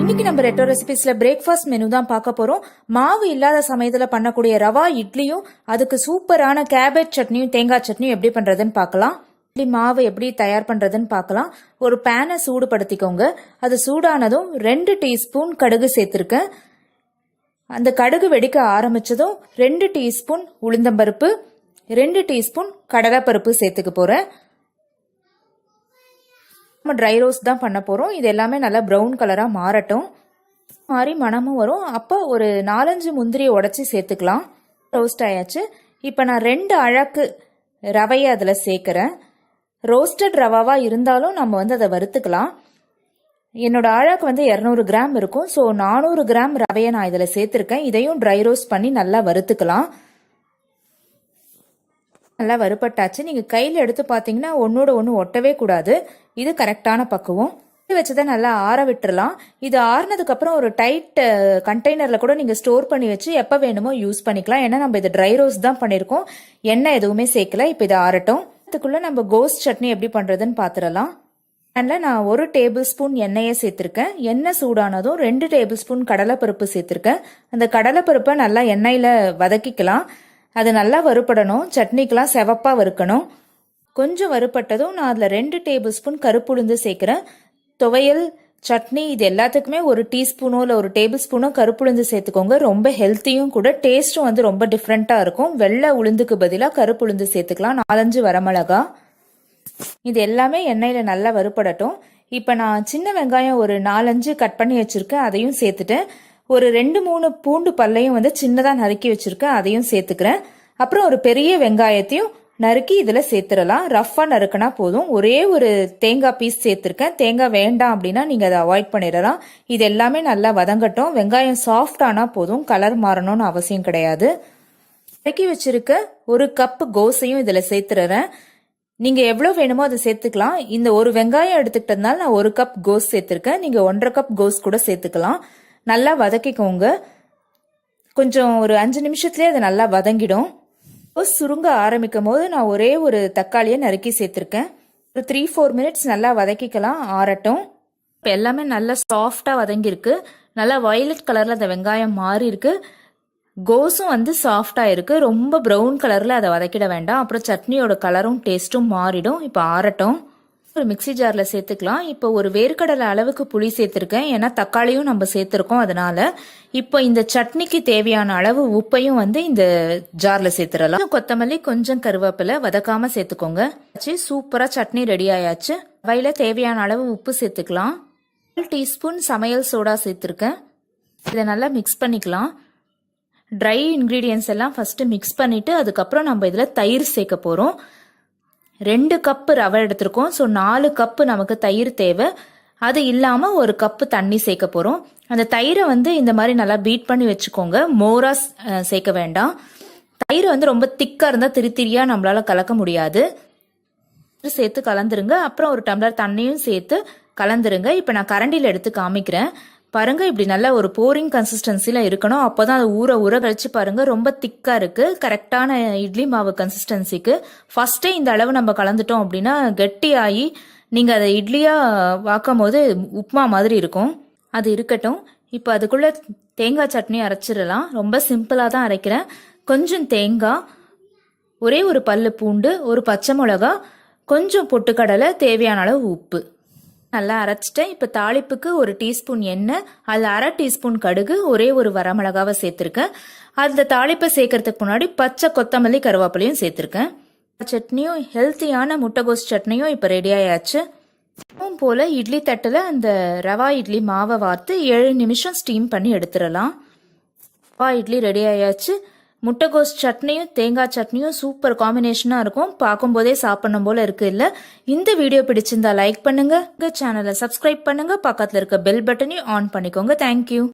இன்னைக்கு நம்ம retro ரெசிபிஸ்ல breakfast menu தான் பார்க்க போறோம். மாவு இல்லாத சமயத்துல பண்ணக்கூடிய ரவா இட்லியும் அதுக்கு சூப்பரான கேபேஜ் சட்னியும் தேங்காய் சட்னியும் எப்படி பண்றதுன்னு பார்க்கலாம். இட்லி மாவு எப்படி தயார் பண்றதுன்னு பார்க்கலாம். ஒரு பேனை சூடுபடுத்திக்கோங்க. அது சூடானதும் 2 டீஸ்பூன் கடுகு சேர்த்திருக்கேன். அந்த கடுகு வெடிக்க ஆரம்பிச்சதும் 2 டீஸ்பூன் உளுந்தம்பருப்பு, 2 டீஸ்பூன் கடலைப்பருப்பு சேர்த்துக்க போறேன். நம்ம ட்ரை ரோஸ்ட் தான் பண்ண போகிறோம். இது எல்லாமே நல்லா ப்ரௌன் கலராக மாறட்டும். மாறி மணமும் வரும். அப்போ ஒரு 4-5 முந்திரியை உடச்சி சேர்த்துக்கலாம். ரோஸ்ட் ஆயாச்சு. இப்போ நான் 2 அழகு ரவையை அதில் சேர்க்குறேன். ரோஸ்டட் ரவாவாக இருந்தாலும் நம்ம அதை வறுத்துக்கலாம். என்னோட அழகு 200 கிராம் இருக்கும். ஸோ 400 கிராம் ரவையை நான் இதில் சேர்த்துருக்கேன். இதையும் ட்ரை ரோஸ்ட் பண்ணி நல்லா வறுத்துக்கலாம். நல்லா வறுப்பட்டாச்சு. நீங்கள் கையில் எடுத்து பார்த்தீங்கன்னா ஒன்றோட ஒன்று ஒட்டவே கூடாது. இது கரெக்டான பக்குவம். வச்சதை நல்லா ஆற விட்டுறலாம். இது ஆறுனதுக்கப்புறம் ஒரு டைட் கண்டெய்னரில் கூட நீங்கள் ஸ்டோர் பண்ணி வச்சு எப்போ வேணுமோ யூஸ் பண்ணிக்கலாம். ஏன்னா நம்ம இது ட்ரை ரோஸ்ட் தான் பண்ணியிருக்கோம். எண்ணெய் எதுவுமே சேர்க்கல. இப்போ இது ஆறட்டும். அதுக்குள்ளே நம்ம கோஸ்ட் சட்னி எப்படி பண்ணுறதுன்னு பார்த்துடலாம். அதில் நான் 1 டேபிள் ஸ்பூன் எண்ணெயை சேர்த்துருக்கேன். எண்ணெய் சூடானதும் 2 டேபிள் ஸ்பூன் கடலைப்பருப்பு சேர்த்துருக்கேன். அந்த கடலைப்பருப்பை நல்லா எண்ணெயில் வதக்கிக்கலாம். அது நல்லா வறுப்படணும். சட்னிக்கெலாம் செவப்பாக வறுக்கணும். கொஞ்சம் வறுப்பட்டதும் நான் அதில் 2 டேபிள் ஸ்பூன் கருப்புளுந்து சேர்க்குறேன். துவையல் சட்னி இது எல்லாத்துக்குமே 1 டீஸ்பூனோ இல்லை 1 டேபிள் ஸ்பூனோ கருப்புளுந்து சேர்த்துக்கோங்க. ரொம்ப ஹெல்த்தியும் கூட. டேஸ்ட்டும் ரொம்ப டிஃப்ரெண்ட்டாக இருக்கும். வெள்ளை உளுந்துக்கு பதிலாக கருப்புளுந்து சேர்த்துக்கலாம். 4-5 வரமிளகா. இது எல்லாமே எண்ணெயில் நல்லா வறுப்படட்டும். இப்போ நான் சின்ன வெங்காயம் ஒரு 4-5 கட் பண்ணி வச்சுருக்கேன். அதையும் சேர்த்துட்டேன். ஒரு 2-3 பூண்டு பல்லையும் சின்னதாக நறுக்கி வச்சுருக்கேன். அதையும் சேர்த்துக்கிறேன். அப்புறம் ஒரு பெரிய வெங்காயத்தையும் நறுக்கி இதில் சேர்த்துடலாம். ரஃப்பாக நறுக்கினா போதும். ஒரே ஒரு தேங்காய் பீஸ் சேர்த்துருக்கேன். தேங்காய் வேண்டாம் அப்படின்னா நீங்கள் அதை அவாய்ட் பண்ணிடலாம். இது எல்லாமே நல்லா வதங்கட்டும். வெங்காயம் சாஃப்ட் ஆனால் போதும். கலர் மாறணும்னு அவசியம் கிடையாது. நறுக்கி வச்சிருக்க 1 கப் கோஸையும் இதில் சேர்த்துறேன். நீங்கள் எவ்வளோ வேணுமோ அதை சேர்த்துக்கலாம். இந்த ஒரு வெங்காயம் எடுத்துக்கிட்டதுனால நான் 1 கப் கோஸ் சேர்த்துருக்கேன். நீங்கள் 1.5 கப் கோஸ் கூட சேர்த்துக்கலாம். நல்லா வதக்கிக்கோங்க. கொஞ்சம் ஒரு 5 நிமிஷத்துலேயே அது நல்லா வதங்கிடும். சுருங்க ஆரம்பிக்கும் போது நான் ஒரே ஒரு தக்காளியை நறுக்கி சேர்த்துருக்கேன். ஒரு 3-4 மினிட்ஸ் நல்லா வதக்கிக்கலாம். ஆறட்டும். இப்போ எல்லாமே நல்லா சாஃப்டாக வதங்கியிருக்கு. நல்லா வயலட் கலரில் அந்த வெங்காயம் மாறி இருக்கு. கோஸும் சாஃப்டாக இருக்குது. ரொம்ப ப்ரௌன் கலரில் அதை வதக்கிட வேண்டாம். அப்புறம் சட்னியோட கலரும் டேஸ்ட்டும் மாறிடும். இப்போ ஆறட்டும். ஒரு மிக்சி ஜாரில் சேர்த்துக்கலாம். இப்போ ஒரு வேர்க்கடலை அளவுக்கு புளி சேர்த்துருக்கேன். ஏன்னா தக்காளியும் நம்ம சேர்த்துருக்கோம். அதனால இப்போ இந்த சட்னிக்கு தேவையான அளவு உப்பையும் இந்த ஜாரில் சேர்த்துடலாம். கொத்தமல்லி, கொஞ்சம் கருவேப்பிலை வதக்காம சேர்த்துக்கோங்க. சூப்பராக சட்னி ரெடி ஆயாச்சு. வயல தேவையான அளவு உப்பு சேர்த்துக்கலாம். 1 டீஸ்பூன் சமையல் சோடா சேர்த்துருக்கேன். இதை நல்லா மிக்ஸ் பண்ணிக்கலாம். ட்ரை இன்க்ரீடியன்ஸ் எல்லாம் ஃபஸ்ட்டு மிக்ஸ் பண்ணிவிட்டு அதுக்கப்புறம் நம்ம இதில் தயிர் சேர்க்க போகிறோம். 2 கப்பு ரவை எடுத்திருக்கோம். ஸோ 4 கப்பு நமக்கு தயிர் தேவை. அது இல்லாமல் 1 கப்பு தண்ணி சேர்க்க போகிறோம். அந்த தயிரை இந்த மாதிரி நல்லா பீட் பண்ணி வச்சுக்கோங்க. மோரா சேர்க்க வேண்டாம். தயிர் ரொம்ப திக்காக இருந்தால் திரியாக நம்மளால கலக்க முடியாது. சேர்த்து கலந்துருங்க. அப்புறம் ஒரு டம்ளர் தண்ணியும் சேர்த்து கலந்துருங்க. இப்போ நான் கரண்டியில் எடுத்து காமிக்கிறேன். பாருங்க, இப்படி நல்ல ஒரு போரிங் கன்சிஸ்டன்சில இருக்கணும். அப்போதான் அது ஊற கழிச்சு பாருங்க. ரொம்ப திக்கா இருக்கு. கரெக்டான இட்லி மாவு கன்சிஸ்டன்சிக்கு. ஃபர்ஸ்டே இந்த அளவு நம்ம கலந்துட்டோம் அப்படின்னா கெட்டியாகி நீங்க அதை இட்லியா வாக்கும் போது உப்புமா மாதிரி இருக்கும். அது இருக்கட்டும். இப்போ அதுக்குள்ள தேங்காய் சட்னி அரைச்சிடலாம். ரொம்ப சிம்பிளா தான் அரைக்கிறேன். கொஞ்சம் தேங்காய், ஒரே ஒரு பல்லு பூண்டு, ஒரு பச்சை மிளகா, கொஞ்சம் பொட்டுக்கடலை, தேவையான அளவு உப்பு நல்லா அரைச்சிட்டேன். இப்போ தாளிப்புக்கு 1 டீஸ்பூன் எண்ணெய், அதில் 1/2 டீஸ்பூன் கடுகு, ஒரே ஒரு வரமிளகாவை சேர்த்துருக்கேன். அதில் தாளிப்பை சேர்க்கறதுக்கு முன்னாடி பச்சை கொத்தமல்லி, கருவேப்பிலையும் சேர்த்துருக்கேன். சட்னியும் ஹெல்த்தியான முட்டைகோஸ் சட்னியும் இப்போ ரெடி ஆயாச்சு. போல் இட்லி தட்டில் அந்த ரவா இட்லி மாவை வார்த்து 7 நிமிஷம் ஸ்டீம் பண்ணி எடுத்துடலாம். ரவா இட்லி ரெடி ஆயாச்சு. முட்டைகோஸ் சட்னியும் தேங்காய் சட்னியும் சூப்பர் காம்பினேஷனாக இருக்கும். பார்க்கும்போதே சாப்பிடணும் போல இருக்கு இல்லை? இந்த வீடியோ பிடிச்சிருந்தா லைக் பண்ணுங்க. சேனலை சப்ஸ்கிரைப் பண்ணுங்க. பக்கத்தில் இருக்க பெல் பட்டனையும் ஆன் பண்ணிக்கோங்க. தேங்க்யூ.